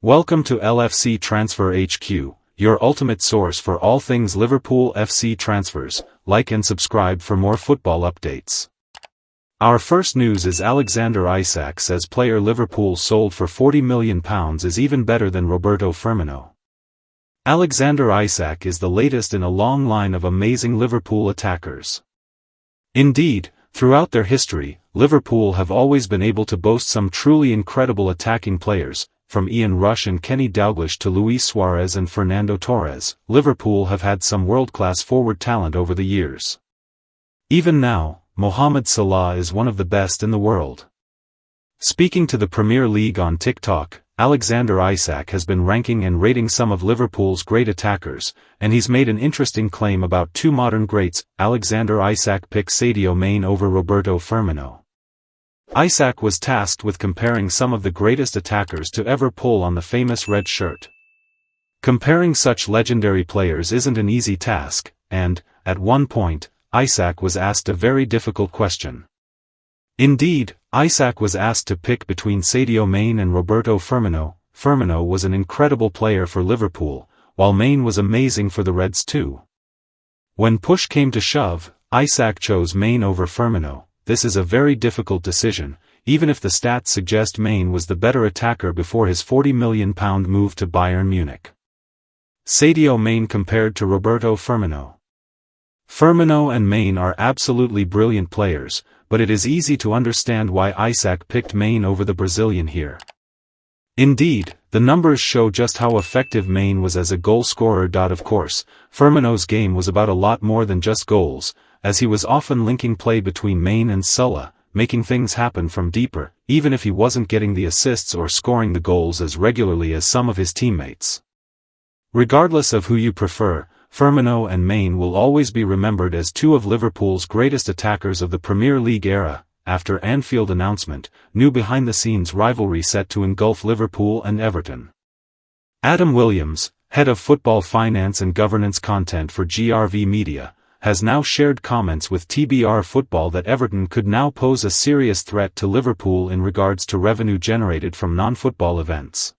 Welcome to LFC Transfer HQ, your ultimate source for all things Liverpool FC transfers. Like and subscribe for more football updates. Our first news is Alexander Isak says player Liverpool sold for £40 million is even better than Roberto Firmino. Alexander Isak is the latest in a long line of amazing Liverpool attackers. Indeed, throughout their history, Liverpool have always been able to boast some truly incredible attacking players. From Ian Rush and Kenny Dalglish to Luis Suarez and Fernando Torres, Liverpool have had some world-class forward talent over the years. Even now, Mohamed Salah is one of the best in the world. Speaking to the Premier League on TikTok, Alexander Isak has been ranking and rating some of Liverpool's great attackers, and he's made an interesting claim about two modern greats. Alexander Isak picks Sadio Mane over Roberto Firmino. Isak was tasked with comparing some of the greatest attackers to ever pull on the famous red shirt. Comparing such legendary players isn't an easy task, and, at one point, Isak was asked a very difficult question. Indeed, Isak was asked to pick between Sadio Mane and Roberto Firmino. Firmino was an incredible player for Liverpool, while Mane was amazing for the Reds too. When push came to shove, Isak chose Mane over Firmino. This is a very difficult decision, even if the stats suggest Mane was the better attacker before his £40 million move to Bayern Munich. Sadio Mane compared to Roberto Firmino. Firmino and Mane are absolutely brilliant players, but it is easy to understand why Isak picked Mane over the Brazilian here. Indeed, the numbers show just how effective Mane was as a goal scorer. Of course, Firmino's game was about a lot more than just goals, as he was often linking play between Mane and Salah, making things happen from deeper, even if he wasn't getting the assists or scoring the goals as regularly as some of his teammates. Regardless of who you prefer, Firmino and Mane will always be remembered as two of Liverpool's greatest attackers of the Premier League era. After Anfield announcement, new behind-the-scenes rivalry set to engulf Liverpool and Everton. Adam Williams, head of football finance and governance content for GRV Media, has now shared comments with TBR Football that Everton could now pose a serious threat to Liverpool in regards to revenue generated from non-football events.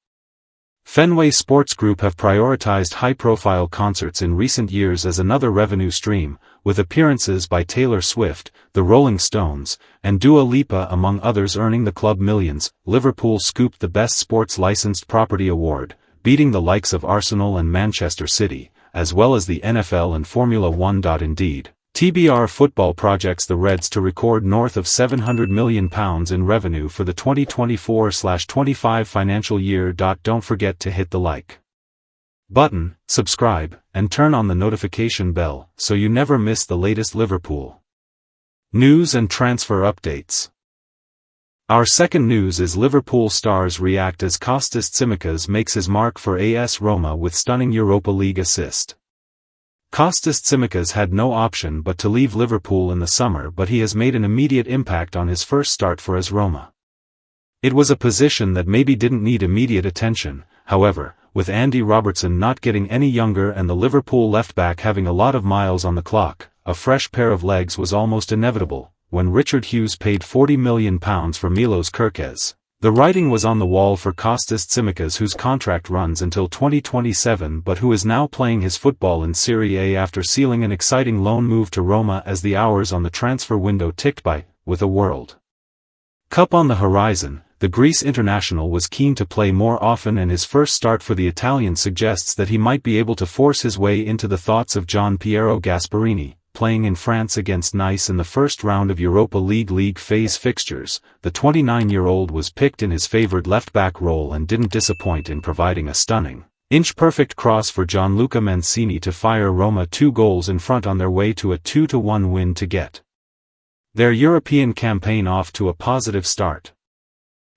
Fenway Sports Group have prioritized high-profile concerts in recent years as another revenue stream, with appearances by Taylor Swift, the Rolling Stones, and Dua Lipa among others earning the club millions. Liverpool scooped the Best Sports Licensed Property Award, beating the likes of Arsenal and Manchester City, as well as the NFL and Formula One. Indeed, TBR Football projects the Reds to record north of £700 million in revenue for the 2024-25 financial year. Don't forget to hit the like button, subscribe, and turn on the notification bell so you never miss the latest Liverpool news and transfer updates. Our second news is Liverpool stars react as Kostas Tsimikas makes his mark for AS Roma with stunning Europa League assist. Kostas Tsimikas had no option but to leave Liverpool in the summer, but he has made an immediate impact on his first start for AS Roma. It was a position that maybe didn't need immediate attention, however, with Andy Robertson not getting any younger and the Liverpool left-back having a lot of miles on the clock, a fresh pair of legs was almost inevitable. When Richard Hughes paid £40 million for Milos Kerkez, the writing was on the wall for Kostas Tsimikas, whose contract runs until 2027 but who is now playing his football in Serie A after sealing an exciting loan move to Roma as the hours on the transfer window ticked by. With a World Cup on the horizon, the Greece international was keen to play more often, and his first start for the Italian suggests that he might be able to force his way into the thoughts of Gian Piero Gasperini. Playing in France against Nice in the first round of Europa League phase fixtures, the 29-year-old was picked in his favoured left-back role and didn't disappoint in providing a stunning, inch-perfect cross for Gianluca Mancini to fire Roma 2 goals in front on their way to a 2-1 win to get their European campaign off to a positive start.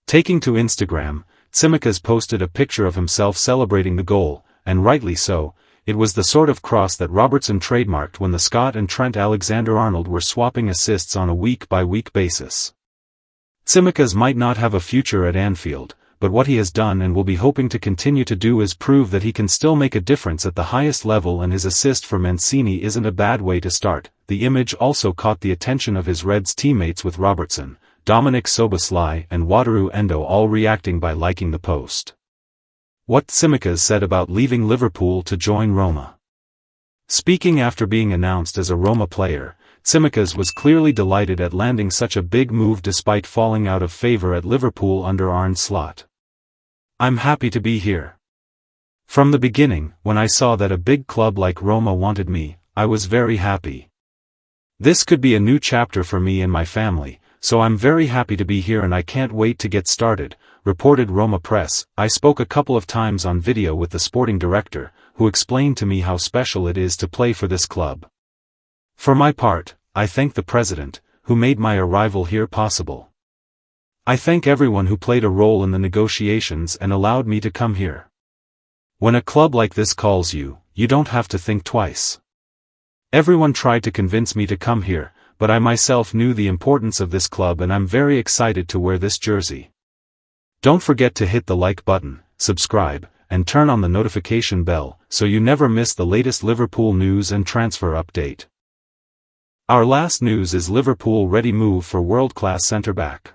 Taking to Instagram, Tsimikas posted a picture of himself celebrating the goal, and rightly so. It was the sort of cross that Robertson trademarked when the Scot and Trent Alexander-Arnold were swapping assists on a week-by-week basis. Tsimikas might not have a future at Anfield, but what he has done and will be hoping to continue to do is prove that he can still make a difference at the highest level, and his assist for Mancini isn't a bad way to start. The image also caught the attention of his Reds teammates, with Robertson, Dominic Szoboszlai and Wataru Endo all reacting by liking the post. What Tsimikas said about leaving Liverpool to join Roma. Speaking after being announced as a Roma player, Tsimikas was clearly delighted at landing such a big move despite falling out of favour at Liverpool under Arne Slot. "I'm happy to be here. From the beginning, when I saw that a big club like Roma wanted me, I was very happy. This could be a new chapter for me and my family, so I'm very happy to be here and I can't wait to get started," reported Roma Press. "I spoke a couple of times on video with the sporting director, who explained to me how special it is to play for this club. For my part, I thank the president, who made my arrival here possible. I thank everyone who played a role in the negotiations and allowed me to come here. When a club like this calls you, you don't have to think twice. Everyone tried to convince me to come here, but I myself knew the importance of this club and I'm very excited to wear this jersey. Don't forget to hit the like button, subscribe, and turn on the notification bell, so you never miss the latest Liverpool news and transfer update." Our last news is Liverpool ready move for world-class centre-back.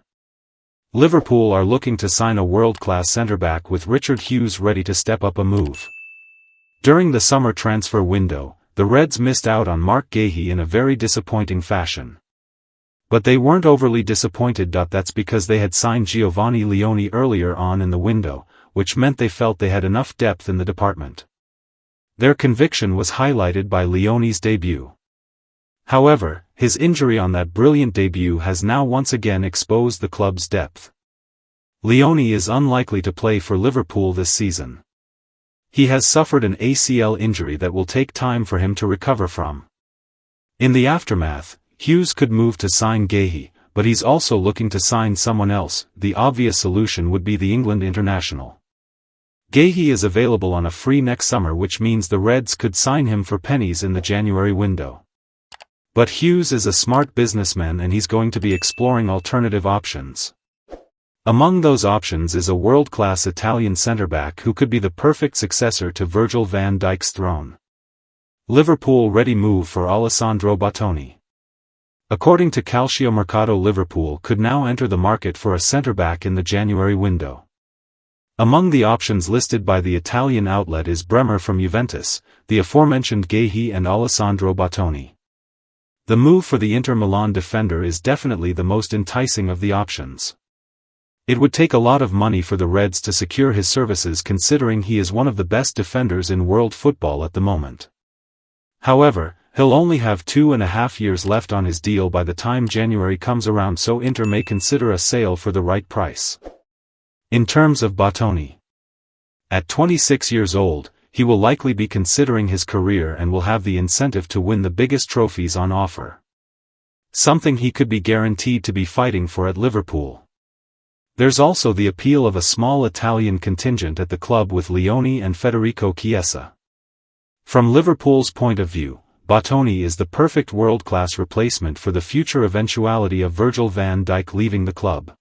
Liverpool are looking to sign a world-class centre-back with Richard Hughes ready to step up a move. During the summer transfer window, the Reds missed out on Marc Guéhi in a very disappointing fashion. But they weren't overly disappointed. That's because they had signed Giovanni Leone earlier on in the window, which meant they felt they had enough depth in the department. Their conviction was highlighted by Leone's debut. However, his injury on that brilliant debut has now once again exposed the club's depth. Leone is unlikely to play for Liverpool this season. He has suffered an ACL injury that will take time for him to recover from. In the aftermath, Hughes could move to sign Guéhi, but he's also looking to sign someone else. The obvious solution would be the England international. Guéhi is available on a free next summer, which means the Reds could sign him for pennies in the January window. But Hughes is a smart businessman and he's going to be exploring alternative options. Among those options is a world-class Italian centre-back who could be the perfect successor to Virgil van Dijk's throne. Liverpool ready move for Alessandro Bastoni. According to Calciomercato, Liverpool could now enter the market for a centre-back in the January window. Among the options listed by the Italian outlet is Bremer from Juventus, the aforementioned Guéhi and Alessandro Bastoni. The move for the Inter Milan defender is definitely the most enticing of the options. It would take a lot of money for the Reds to secure his services, considering he is one of the best defenders in world football at the moment. However, he'll only have 2.5 years left on his deal by the time January comes around, so Inter may consider a sale for the right price. In terms of Bastoni, at 26 years old, he will likely be considering his career and will have the incentive to win the biggest trophies on offer. Something he could be guaranteed to be fighting for at Liverpool. There's also the appeal of a small Italian contingent at the club with Leone and Federico Chiesa. From Liverpool's point of view, Bastoni is the perfect world-class replacement for the future eventuality of Virgil van Dijk leaving the club.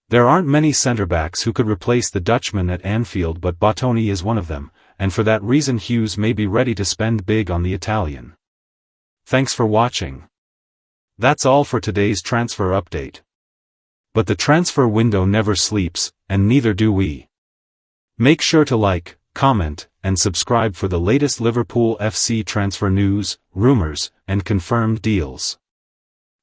There aren't many centre-backs who could replace the Dutchman at Anfield, but Bastoni is one of them, and for that reason Hughes may be ready to spend big on the Italian. Thanks for watching. That's all for today's transfer update. But the transfer window never sleeps, and neither do we. Make sure to like, comment, and subscribe for the latest Liverpool FC transfer news, rumors, and confirmed deals.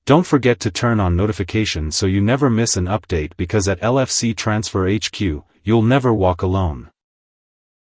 Don't forget to turn on notifications so you never miss an update, because at LFC Transfer HQ, you'll never walk alone.